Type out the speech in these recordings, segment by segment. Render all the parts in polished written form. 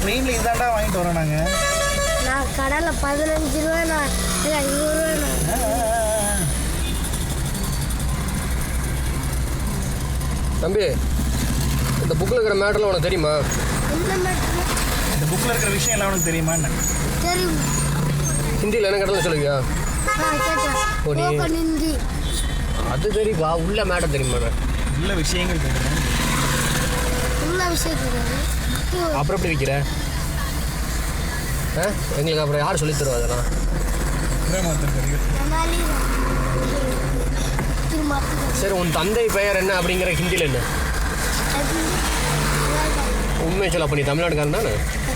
ட்ரெயினில் இதாண்டா வாங்கிட்டு வரோம் நாங்கள். நான் கடையில் 15 ரூபா, நான் 20 ரூபா. தம்பி, இந்த புக்கில் இருக்கிற மேட்டர்லாம் உனக்கு தெரியுமா? இந்த புக்கில் இருக்கிற விஷயம் எல்லாம் உனக்கு தெரியுமான்னு? தெரியும். ஹிந்தியில் என்ன கடலில் சொல்லுவியா? ஹிந்தி அது தெரியுப்பா. உள்ள மேட்டர் தெரியுமா? உள்ள விஷயங்கள் தெரியும். உள்ள விஷயம் தெரியாது. அப்புறம் எப்படி விற்கிற? எங்களுக்கு அப்புறம் யார் சொல்லி தருவா அதெல்லாம்? சரி, உன் தந்தை பெயர் என்ன அப்படிங்கிற ஹிந்தியில் என்ன? உண்மையை சொல்ல. அப்போ நீ தமிழ்நாடுக்காரன் தானே?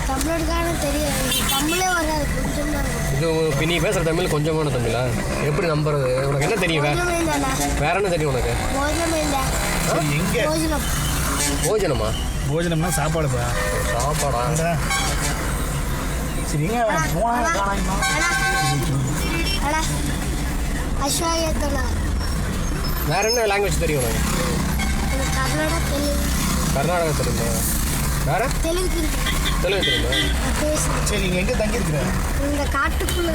தமிழ்நாடுக்காரன் தெரியாது, தமிழே வராது, கொஞ்சம் தான். இது நீ பேசுகிற தமிழ் கொஞ்சமான தமிழா? எப்படி நம்புறது? உனக்கு என்ன தெரியும்? வேற என்ன தெரியும் உனக்கு? எங்கே போஜனமா? போஜனம்னா சாப்பாடுப்பா. சாப்பாடா? சரிங்க. வேற என்ன லாங்குவேஜ் தெரியும் உனக்கு? கர்நாடகா தெரியுமா? வேற தெலுங்கு தெரியுமா? சரி, நீங்கள் எங்கே தங்கியிருக்கிற? இந்த காட்டுக்குள்ள.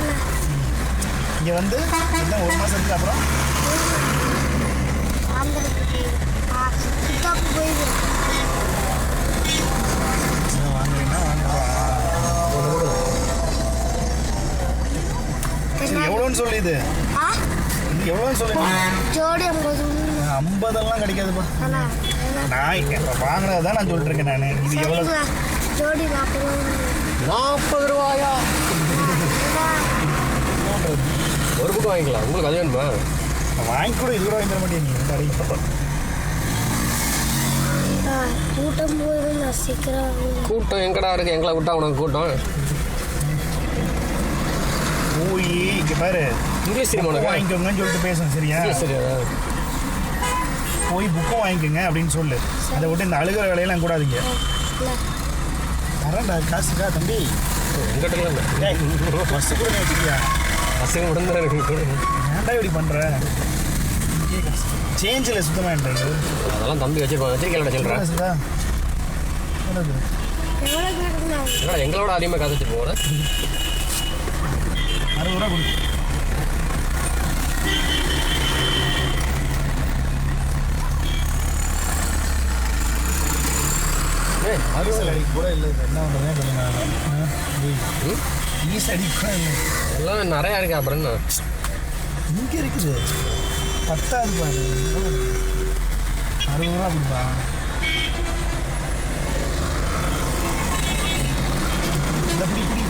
இங்கே வந்து இன்னும் 1 மாதத்துக்கு அப்புறம் வாங்குறீங்கன்னா எவ்வளோன்னு சொல்லி இது எவ்வளோன்னு சொல்லி ஜோடி 50 கிடைக்காதுப்பா. நான் இப்போ வாங்கினது தான் நான் சொல்லிட்டு இருக்கேன். நான் இது எவ்வளோ? ஜோடி 40 ரூபாயா? ஒரு புக்கு வாங்கிக்கலாம். உங்களுக்கு அது வேணுமா? வாங்கி கூட இது கூட வாங்கி தர மாட்டேன். நீ அடிக்கப்பா கூட்டம் போது நான் சீக்கிரம். கூட்டம் எங்கடா இருக்கு? எங்களை விட்டா உனக்கு கூட்டம். போய் இங்கே பாரு, இங்கிலீஷ் தெரியுமா உனக்கு? வாங்கிக்கோங்கன்னு சொல்லிட்டு பேசணும். சரியா? சரியா? போய் புக்கும் வாங்கிக்கோங்க அப்படின்னு சொல்லு. அதை விட்டு இந்த அழுகிற வேலையெல்லாம் கூடாதீங்க. வரேன்டா காசுக்கா தம்பி. எங்கிட்ட பஸ்ஸு கூட வச்சுக்கியா? பசங்க உடனே இருக்கு. ஏன்டா இப்படி பண்ணுற? சேஞ்சில் சுத்தமாக அதெல்லாம் தம்பி வச்சிருப்பாங்க. வச்சிருக்கேன் சொல்கிறேன். எங்களோட அதிகமாக காசு வச்சுட்டு போகிறேன். 60 ரூபா கொடு. அடி கூட இல்லை. என்ன பண்ணுறேன் சொல்லுங்க. ஈஸ் அடி கூட இல்லை. எல்லாம் நிறையா இருக்கு. அப்புறம் என்ன இங்கே இருக்குது? 10 பாரு. 60 ரூபா கொடுப்பா. இந்த பிடி